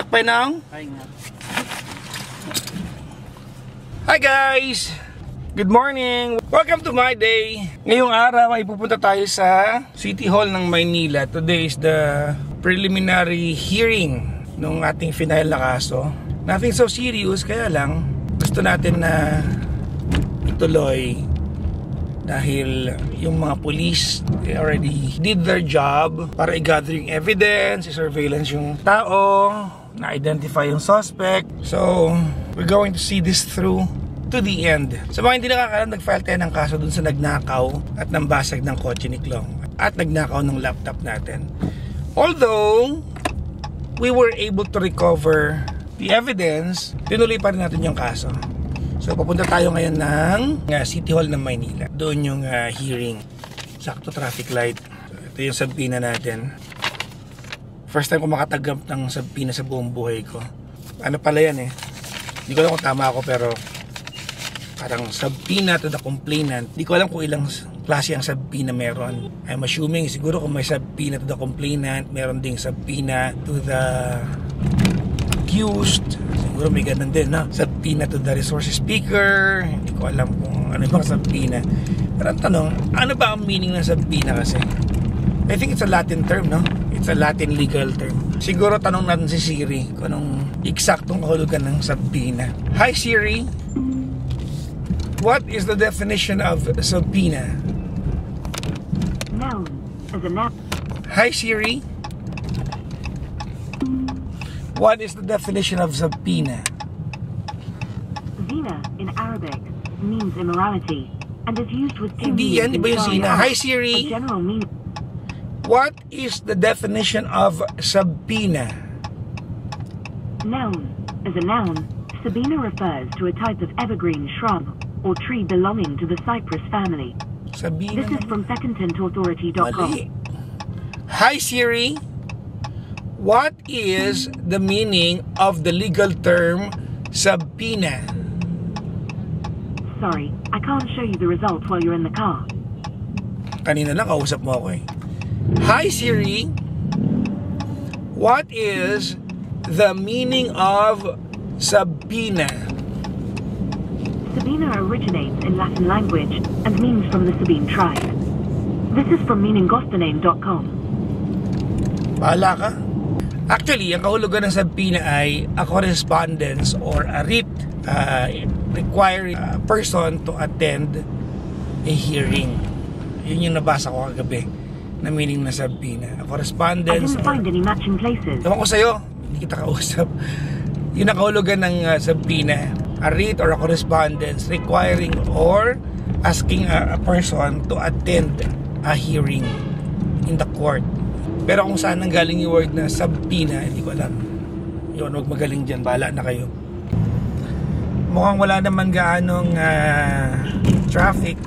Sakpay nang? Hi guys! Good morning! Welcome to my day! Ngayong araw ay pupunta tayo sa City Hall ng Maynila. Today is the preliminary hearing ng ating final na kaso. Nothing so serious, kaya lang gusto natin na ituloy dahil yung mga police, they already did their job para i-gather yung evidence, i-surveillance yung tao, na-identify yung suspect. So, we're going to see this through to the end. Sa mga hindi nakakalam, nag-file tayo ng kaso dun sa nagnakaw at nambasag ng kotse ni Klong at nagnakaw ng laptop natin. Although, we were able to recover the evidence, tinuloy pa rin natin yung kaso. So, papunta tayo ngayon ng City Hall ng Maynila. Doon yung hearing. Sakto traffic light. So, ito yung subpoena natin. First time ko makataggap ng subpoena sa buong buhay ko. Ano pala yan eh. Hindi ko alam kung tama ako pero parang subpoena to the complainant. Hindi ko alam kung ilang klase ang subpoena meron. I'm assuming siguro kung may subpoena to the complainant, meron ding subpoena to the accused. Siguro may ganun din, no? Subpoena to the resources speaker. Hindi ko alam kung ano bang subpoena. Pero ang tanong, ano ba ang meaning ng subpoena kasi? I think it's a Latin term, no? It's a Latin legal term. Siguro tanong natin si Siri kung anong eksaktong kahulugan ng subpoena. Hi Siri! What is the definition of subpoena? Noun as a noun. Hi Siri! What is the definition of subpoena? Zina in Arabic means immorality and is used with two Hindi yan, meanings iba yung in zina. Sharia. Hi A Siri! general meaning. What is the definition of subpoena? Noun as a noun, sabina refers to a type of evergreen shrub or tree belonging to the cypress family. Sabina This is from secondtentauthority.com. Mali. Hi Siri! What is the meaning of the legal term subpoena? Sorry, I can't show you the results while you're in the car. Kanina lang kausap mo ako eh. Hi Siri! What is the meaning of subpoena? Sabina originates in Latin language and means from the Sabine tribe. This is from meaninggostaname.com. Bahala ka. Actually, ang kahulugan ng subpoena ay a correspondence or a writ requiring a person to attend a hearing. Yun yung nabasa ko kagabi na meaning na subpoena. A I correspondence. didn't find any matching places. Ewan ko sa'yo, hindi kita kausap. Yun ang kahulugan ng subpoena. A writ or a correspondence requiring or asking a person to attend a hearing in the court. Pero kung saan nanggaling yung word na subpoena, hindi ko alam. Yun, huwag magaling dyan. Bahala na kayo. Mukhang wala naman gaanong traffic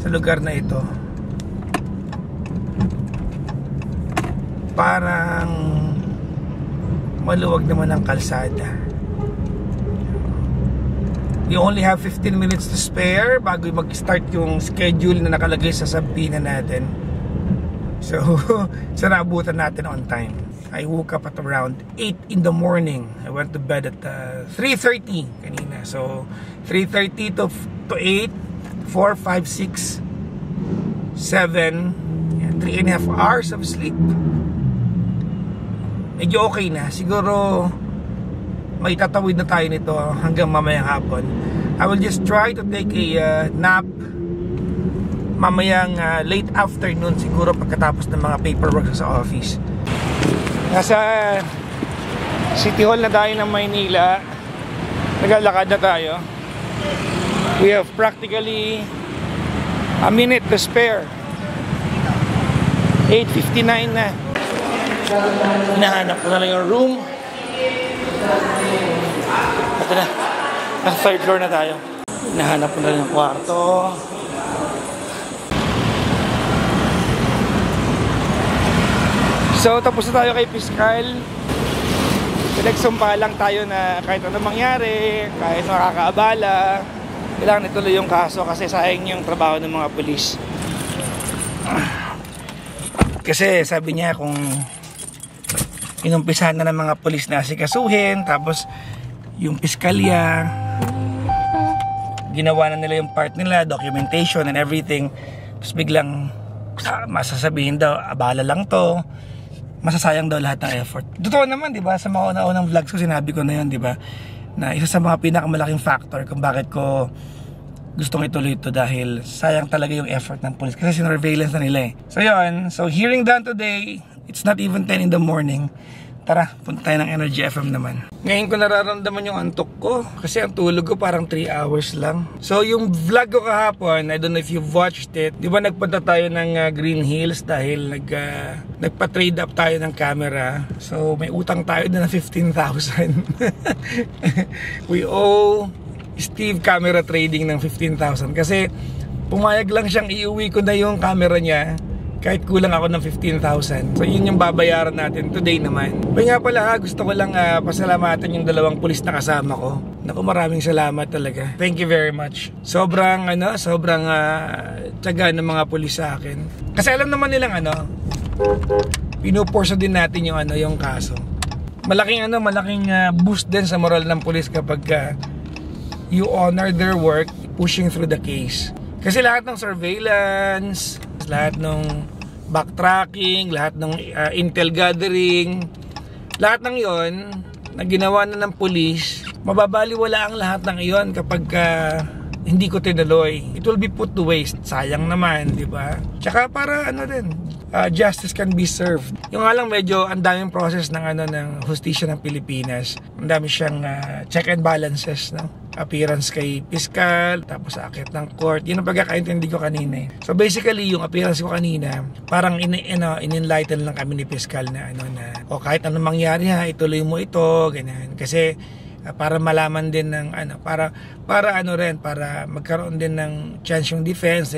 sa lugar na ito. Parang maluwag naman ang kalsada. We only have 15 minutes to spare bago mag-start yung schedule na nakalagay sa subpoena natin. So, sana abutan natin on time. I woke up at around 8 in the morning. I went to bed at 3:30 kanina. So, 3:30 to 8, 4, 5, 6, 7, 3.5 hours of sleep. Medyo okay na. Siguro, may tatawid na tayo nito hanggang mamayang hapon. I will just try to take a nap mamayang late afternoon siguro pagkatapos ng mga paperwork sa office. Nasa City Hall na tayo ng Maynila. Naglalakad na tayo. We have practically a minute to spare. 8:59 na. Hinahanap ko na lang yung room. Ito na. Nasa third floor na tayo. Hinahanap ko na lang yung kwarto. So, tapos na tayo kay Piskal. Pinagsumpa lang tayo na kahit ano mangyari, kahit makakaabala, kailangan ituloy yung kaso kasi sayang yung trabaho ng mga pulis. Kasi sabi niya kung inumpisahan na ng mga polis na asikasuhin, tapos yung piskalya, ginawa na nila yung part nila, documentation and everything. Tapos biglang masasabihin daw, abala lang to, masasayang daw lahat ng effort. Totoo naman, di ba? Sa mga una-unang vlogs ko, sinabi ko na yun, di ba? Na isa sa mga pinakamalaking factor kung bakit ko gustong ituloy ito, dahil sayang talaga yung effort ng police kasi sinurveillance na nila eh. So yun, so hearing done today, it's not even 10 in the morning. Tara, punta tayo ng Energy FM naman. Ngayon ko nararamdaman yung antok ko kasi ang tulog ko parang 3 hours lang. So yung vlog ko kahapon, I don't know if you've watched it, di ba nagpunta tayo ng Green Hills dahil nagpa-trade up tayo ng camera. So may utang tayo na 15,000. We owe Steve camera trading ng 15,000 kasi pumayag lang siyang iuwi ko na yung camera niya kahit kulang ako ng 15,000. So yun yung babayaran natin today naman. Kaya nga pala gusto ko lang pasalamatan yung 2 pulis na kasama ko. Naku, maraming salamat talaga. Thank you very much. Sobrang tiyaga ng mga pulis sa akin. Kasi alam naman nilang pinupurso din natin yung kaso. Malaking boost din sa moral ng pulis kapag you honor their work pushing through the case. Kasi lahat ng surveillance, lahat ng backtracking, lahat ng intel gathering, lahat ng yon na ginawa na ng police, mababaliwala ang lahat ng iyon kapag hindi ko tinuloy. It will be put to waste. Sayang naman, di ba? Tsaka para justice can be served. Yung nga lang medyo ang daming process ng hustisya ng Pilipinas. Ang dami siyang check and balances, no? Appearance kay piskal, tapos akit ng court. Yun ang pagkakaintindi ko kanina eh. So basically, yung appearance ko kanina, parang in-enlighten lang kami ni piskal na kahit anong mangyari ituloy mo ito, ganyan. Kasi para malaman din ng para magkaroon din ng chance yung defense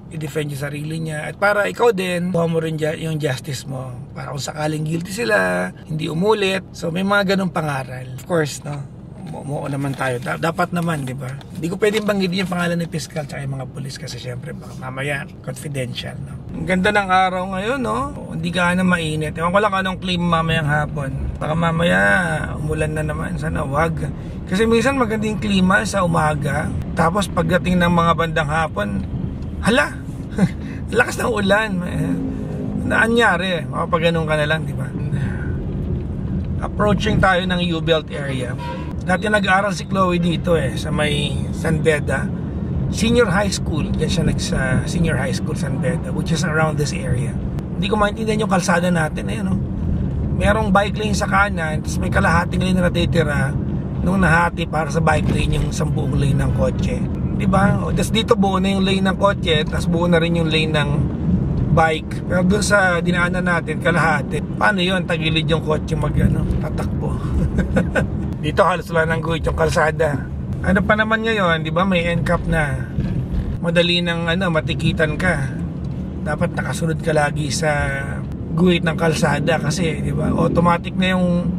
i-defend yung sarili niya, at para ikaw din kuha mo rin yung justice mo, para kung sakaling guilty sila hindi umulit. So may mga ganung pangaral, of course, no? Umuo naman tayo, dapat naman, di ba? Hindi ko pwedeng banggitin yung pangalan ni piskal at yung mga pulis kasi syempre baka mamaya confidential, no? Ang ganda ng araw ngayon, no? Hindi ka na mainit. Ewan ko lang anong claim mamayang hapon. Baka mamaya umulan na naman, sana wag. Kasi minsan magandang klima sa umaga, tapos pagdating ng mga bandang hapon, hala, lakas ng ulan. Naanyari, makapag ganun ka na lang, di ba? Approaching tayo ng U-Belt area. Dati nag-aaral si Chloe dito sa may San Beda Senior High School. Yan siya sa Senior High School San Beda, which is around this area. Hindi ko maintindihan yung kalsada natin. Merong bike lane sa kanan, tapos may kalahating lane na natitira nung nahati para sa bike lane yung 10 lane ng kotse. Diba? Tapos dito buo na yung lane ng kotse, tapos buo na rin yung lane ng bike. Pero dun sa dinaanan natin, kalahati. Paano yun? Tagilid yung kotse tatakbo. Dito halos wala nang guhit yung kalsada. Ano pa naman ngayon, di ba, may NCAP na. Madali nang matikitan ka. Dapat nakasunod ka lagi sa guhit ng kalsada kasi, di ba, automatic na yung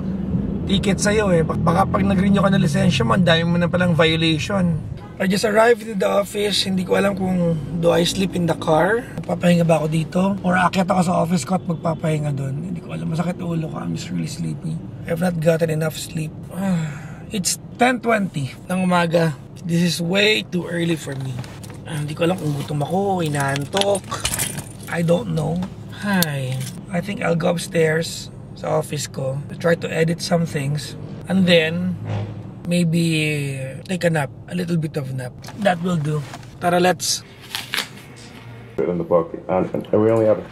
ticket sa'yo Baka pag nag-renew ka ng lisensya mo, ang dami mo na palang violation. I just arrived at the office. Hindi ko alam kung do I sleep in the car, magpapahinga ba ako dito, or aakyat ako sa office ko at magpapahinga doon. Hindi ko alam, masakit ulo ko. I'm just really sleepy. I've not gotten enough sleep. It's 10:20 ng umaga. This is way too early for me. Hindi ko alam kung gutom ako, inaantok. I don't know. Hi. I think I'll go upstairs sa office ko to try to edit some things, and then maybe take a nap, a little bit of nap. That will do. Tara, let's. In the bucket, and we only have.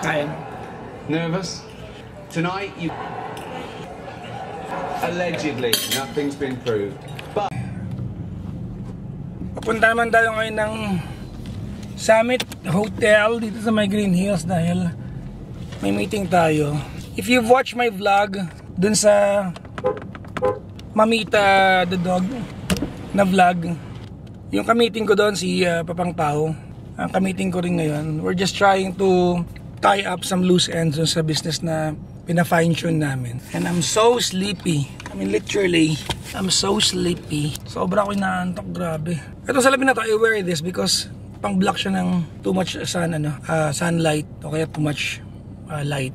Kaya. Nervous? Tonight, you allegedly, nothing's been proved. But papunta naman tayo ngayon ng Summit Hotel dito sa may Green Hills dahil may meeting tayo. If you've watched my vlog dun sa Mamita the Dog na vlog, yung ka-meeting ko doon si Papang Pao, ang ka-meeting ko rin ngayon. We're just trying to tie up some loose ends sa business na pina-fine-tune namin. And I'm so sleepy. I mean, literally, I'm so sleepy. Sobra ko inaantok, grabe. Ito salamin na to, I wear this because pang-block siya ng too much sunlight o kaya too much light.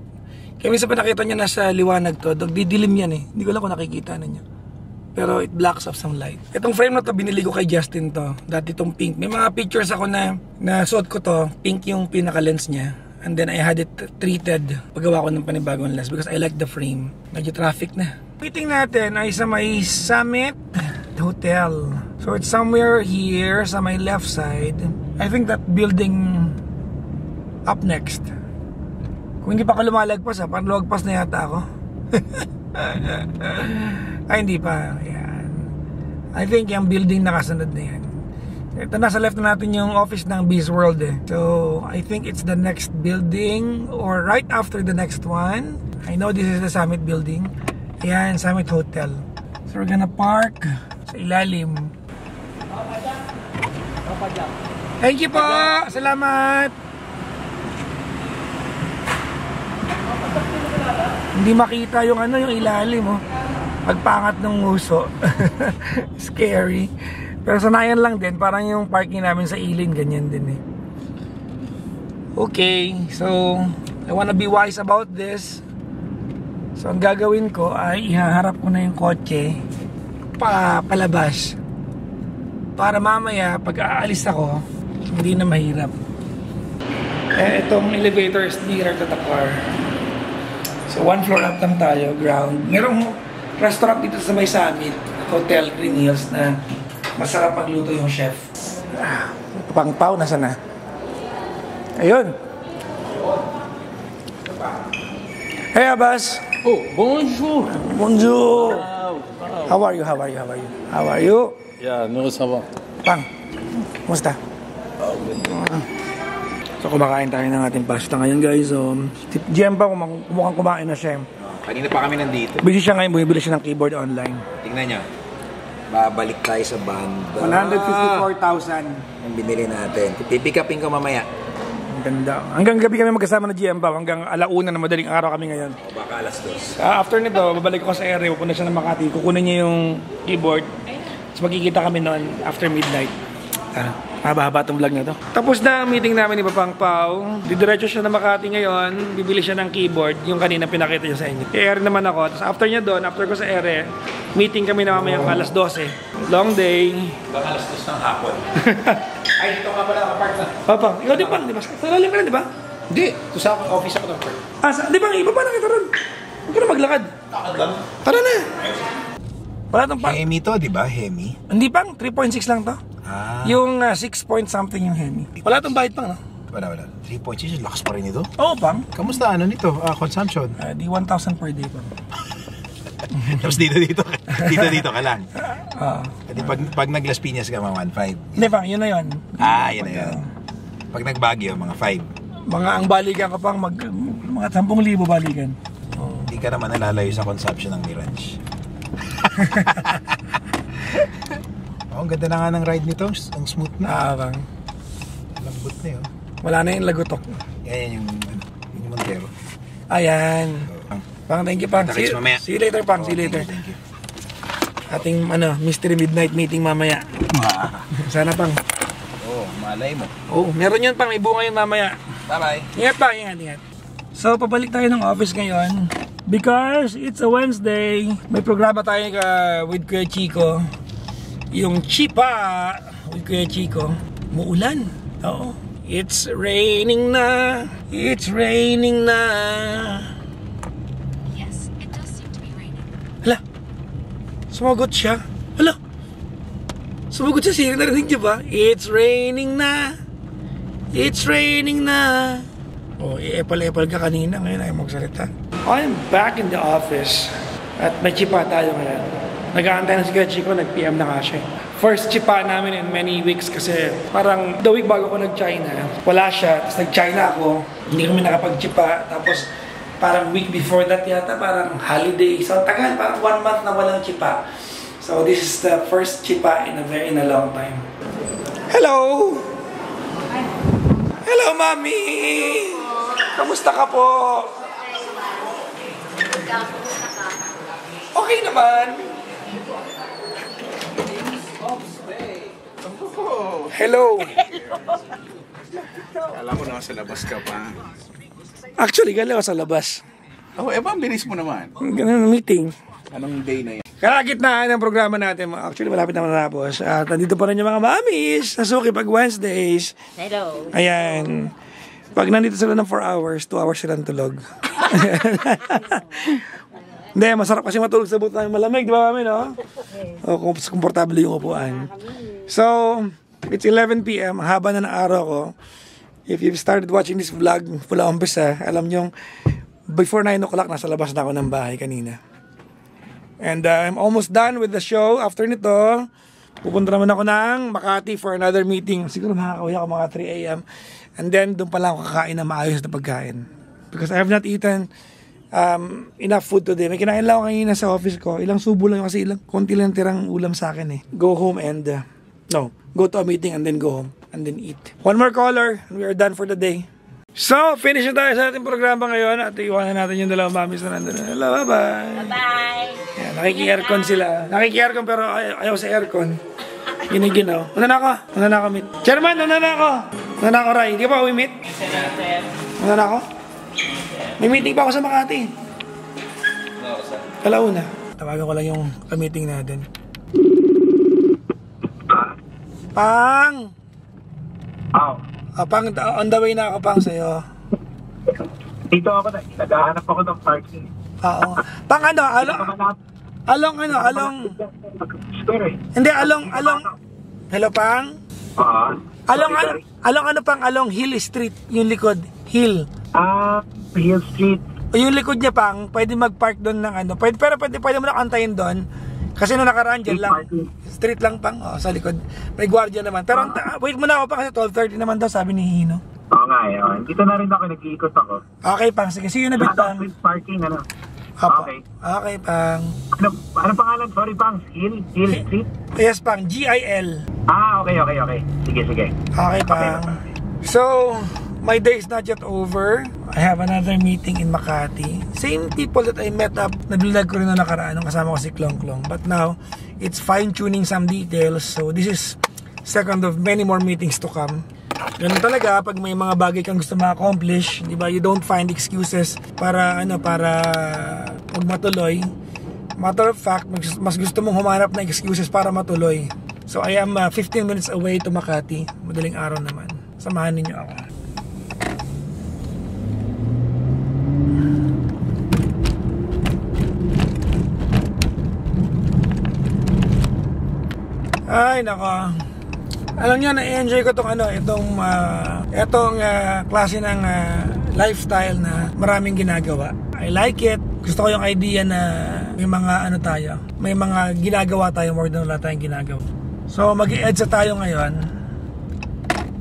Kaya minsan pa nakita nyo nasa liwanag to, didilim yan eh. Hindi ko lang kung nakikita na nyo. Pero it blocks off some light. Itong frame na to, binili ko kay Justin to. Dati itong pink. May mga pictures ako na suot ko to. Pink yung pinaka-lens niya. And then I had it treated paggawa ko ng panibagong lens because I like the frame. Medyo traffic na. Meeting natin ay sa may Summit Hotel. So it's somewhere here sa my left side. I think that building up next. Kung hindi pa ako lumalagpas parang lumagpas na yata ako. Ay hindi pa. Ayan. I think yung building nakasunod na yan. Ito nasa left na natin yung office ng Bees World eh. So I think it's the next building or right after the next one. I know this is the Summit building. Ayan, Summit Hotel. So we're gonna park sa ilalim. Thank you po! Salamat! Hindi makita yung yung ilalim oh. Pagpangat ng nguso. Scary. Pero sanayan lang din, parang yung parking namin sa Ilin, ganyan din eh. Okay, so I wanna be wise about this. So ang gagawin ko ay ihaharap ko na yung kotse palabas. Para mamaya pag aalis ako, hindi na mahirap. Itong elevator is nearer to the car. So one floor up lang tayo, ground. Merong restaurant dito sa may Summit Hotel Green Hills na masarap magluto yung chef. Pang Pao, nasa na? Ayun. Hey Abbas. Oh, bonjour. Bonjour. Wow. How are you? How are you? How are you? How are you? Yeah, no, ça va. Pang, kumusta? So kumakain tayo ng ating pasta ngayon guys. So, si GM pa mukhang kumain na siya. Kanina pa kami nandito. Busy siya ngayon, bumibili siya ng keyboard online. Tingnan nyo. Babalik tayo sa banda. 154,000. Ang binili natin. Pipick upin ko mamaya. Ang ganda. Hanggang gabi kami magkasama na GM pa. Hanggang alauna na madaling araw kami ngayon. O baka alas 2. After nito, babalik ko sa area. Pupunta siya ng Makati. Kukunin niya yung keyboard. Tapos magkikita kami noon after midnight. Mahaba-haba itong vlog na to. Tapos na ang meeting namin ni Papang Pao. Didiretso siya na Makati ngayon. Bibili siya ng keyboard. Yung kanina pinakita niya sa inyo. Kaya rin naman ako. Tapos after niya doon, after ko sa ere, meeting kami na mamayang alas 12. Long day. Baka alas 2 ng hapon. Ay, dito ka pala kapart na. Papang, ikaw din Pang, di ba? Salalim ka na, di ba? Hindi. Ito sa office ako ng part. Di ba? Iba pa na kita ron. Huwag ka na maglakad. Takad lang. Tara na. Wala itong Pang. Hemi to, di ba? Hemi. Hindi Pang, 3.6 lang to. Yung 6 point something yung Hemi. Wala itong bahid Pang, no? Wala. 3.6, lakas pa rin ito. Oo, Pang. Kamusta nito? Consumption? Di 1,000 per day Pang. Tapos dito ka lang. Pag nag-Las Piñas ka, mga 1.5. Hindi Pang, yun na yun. Yun na yun. Pag nag-Baguio, mga 5. Mga ang balikan ka Pang, mga 10,000 balikan. Hindi ka naman nalalayo sa consumption ng Mirage. Ang ganda na nga ng ride nito. Ang smooth na. Pang. Lambot na yun. Wala na yung lagutok. Yan yung Montero. Ayan. Pang, thank you Pang. Kita-kits mamaya. See you later Pang, see you later. Thank you. Ating mystery midnight meeting mamaya. Sana Pang. Malay mo. Meron yun Pang, may bunga yun mamaya. Bye-bye. Ingat Pang, ingat. So, pabalik tayo ng office ngayon. Because it's a Wednesday. May programa tayo with Kuya Chico. Yung Chipa with Kuya Chico. Muulan. Oo. It's raining na. It's raining na. Yes, it does seem to be raining. Hala. Sumagot siya. Hala. Sumagot siya. Sino narinig niyo ba? It's raining na. It's raining na. Epal-epal ka kanina. Ngayon ay magsalita. I'm back in the office. At may chipa tayo ngayon. Nag-aantay na si Kuya Chico. Nag-PM na nga siya. First chipa namin in many weeks kasi parang the week bago ako nag-China, wala siya. Tapos nag-China ako. Hindi kami nakapag-chipa. Tapos parang week before that yata, parang holiday. So tagal, parang 1 month na walang chipa. So this is the first chipa in a long time. Hello! Hello, Mami! Kamusta ka po? Okay naman. Hello. Alam mo na sa labas ka pa. Actually, galing ako sa labas. Oh, ba, ang bilis mo naman. Ganun meeting. Anong day na yan? Kalagitnaan ng programa natin. Actually, malapit na matapos. At nandito pa rin yung mga mamis. Nasuki pag Wednesdays. Hello. Ayan. Pag nandito sila ng 4 hours, 2 hours silang tulog. Hindi, masarap kasi matulog sa buto namin malamig. Di ba mami, no? O, komportable yung upuan. So, it's 11 p.m. Haba na ng araw ko. If you've started watching this vlog, pula umpisa, alam nyo, before 9 o'clock, nasa labas na ako ng bahay kanina. And I'm almost done with the show. After nito, pupunta naman ako ng Makati for another meeting. Siguro makakauwi ako mga 3 a.m. And then, doon pa lang ako kakain na maayos na pagkain. Because I have not eaten enough food today. May kinain lang ako kanina sa office ko. Ilang subo lang kasi konti lang tirang ulam sa akin eh. Go home and, go to a meeting and then go home and then eat. One more caller and we are done for the day. So, finish na tayo sa ating programa ngayon at iwanan natin yung dalawang mamis na nandun. Hello, bye-bye. Bye. Yan, nakiki-aircon sila. Nakiki-aircon pero ayaw sa aircon. Giniginaw. Una na ako, meet. Chairman, una na ako, Ray. Di ka pa uwi, meet? Una na ako? May meeting pa ako sa Makati. Kalauna. Tawagan ko lang yung meeting natin. Pang! Pang, on the way na ako, Pang, sa'yo. Dito ako na, naghahanap ako ng parking. Oo. Pang, along. Hindi, along. Hello, Pang? Along Hill Street, yung likod. Hill. Hill Street. O yung likod niya, Pang, pwede mag-park doon ng pwede mo na kantayin doon. Kasi nung nakaraan dyan lang, street lang, Pang, sa likod. May gwardiya naman. Pero wait mo na ako, Pang, kasi 12:30 naman daw, sabi ni Hino. Oo nga, dito na rin ako, nag-iikot ako. Okay, Pang, sige, see you in a bit, Pang. Parking, Okay, Pang. Ano pangalan? Sorry, Pang. Hill Street? Yes, Pang, GIL. Okay. Sige. Okay, Pang. So, my day is not yet over. I have another meeting in Makati. Same people that I met up, nabilag ko rin na nakaraan nung kasama ko si Klong Klong. But now, it's fine-tuning some details. So, this is second of many more meetings to come. Ganun talaga, pag may mga bagay kang gusto ma-accomplish, di ba, you don't find excuses para huwag matuloy. Matter of fact, mas gusto mong humanap na excuses para matuloy. So, I am 15 minutes away to Makati. Madaling araw naman. Samahan ninyo ako. Ay, nako. Alam niyo, na-enjoy ko itong klase ng lifestyle na maraming ginagawa. I like it. Gusto ko yung idea na may mga may mga ginagawa tayo more than wala tayong ginagawa. So, mag-i-EDSA tayo ngayon.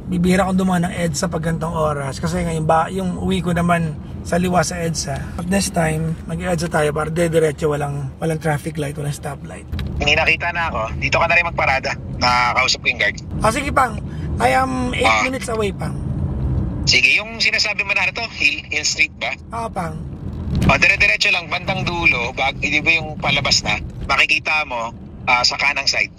Bibihira akong dumaan ng EDSA pag gantong oras. Kasi ngayon yung uwi ko naman sa liwa sa EDSA. At this time, mag-i-EDSA tayo para diretso walang traffic light, walang stoplight. Hindi nakita na ako. Dito ka na rin magparada. Nakakausap ko yung guard. Sige, Pang. I am 8 minutes away, Pang. Sige, yung sinasabi mo na ito, Hill Street ba? Pang. Dire-diretso lang, bandang dulo, hindi ba yung palabas na, makikita mo sa kanang side.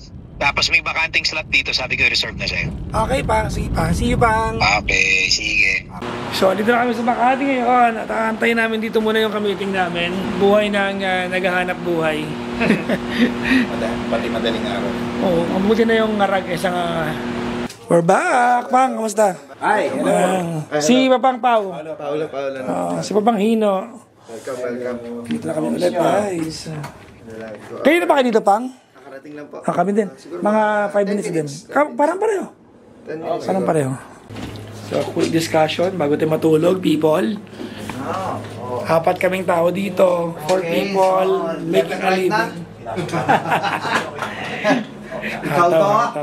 Tapos may bakanting slot dito, sabi ko reserve na sa'yo. Okay, Pang. Sige, Pang. See you, Pang. Okay, sige. So, dito na kami sa Makati ngayon. At aantayin namin dito muna yung meeting namin. Buhay ng naghahanap buhay. Pati madaling araw. Oo, mabuti na yung ngarag isang... We're back! Pang, kamusta? Hi, hello. Si Papang Pau. Paolo. Si Papang Hino. Welcome. Dito na kami ulit, guys. Kayo na ba kayo dito, Pang? Nakarating lang po. Kami din. Mga 5 minutes din. Parang pareho. Parang pareho. So, quick discussion bago tayo matulog, people. 4 kaming tao dito. 4 people making a living. Hataw.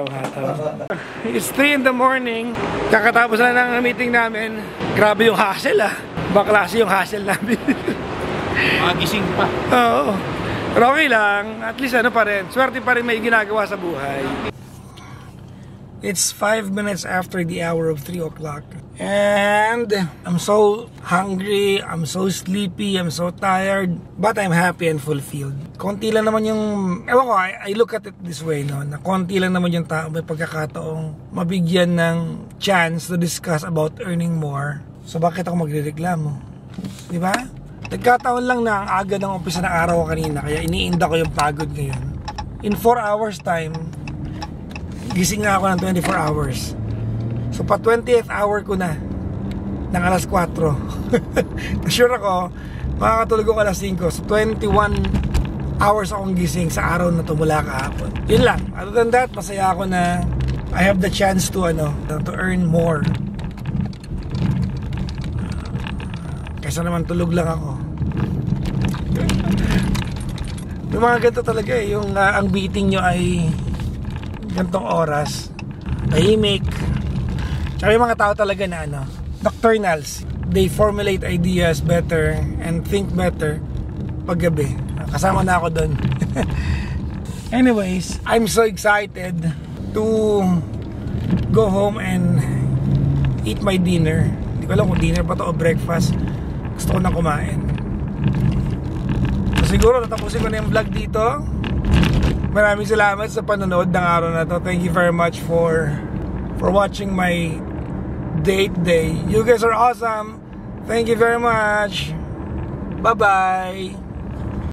It's 3 in the morning. Kakatapos na ng meeting namin. Grabe yung hassle, Baklase yung hassle namin. Magising pa. Oo. Pero okay lang. At least pa rin. Swerte pa rin may ginagawa sa buhay. It's 5 minutes after the hour of 3 o'clock. And I'm so hungry, I'm so sleepy, I'm so tired, but I'm happy and fulfilled. Konti lang naman yung, ewan ko, I look at it this way, no? Na konti lang naman yung tao may pagkakataong mabigyan ng chance to discuss about earning more. So bakit ako magrereklamo? Di ba? Nagkataon lang na ang aga ng umpisa ng araw ko kanina, kaya iniinda ko yung pagod ngayon. In 4 hours time, gising na ako ng 24 hours. So pa 20th hour ko na ng alas 4. Sure ako makakatulog ko alas 5. So 21 hours akong gising sa araw na tumula kahapon. Yun lang. Other than that, masaya ako na I have the chance to earn more. Kaysa naman tulog lang ako. Yung mga ganito talaga yung ang beating nyo ay gantong oras, tahimik. Tsaka yung mga tao talaga na nocturnals, they formulate ideas better and think better paggabi. Kasama na ako doon. Anyways, I'm so excited to go home and eat my dinner. Hindi ko alam kung dinner pa to o breakfast. Gusto ko nang kumain. So siguro natapusin ko na yung vlog dito. Maraming salamat sa panonood ng araw na to. Thank you very much for watching my date day. You guys are awesome. Thank you very much. Bye-bye.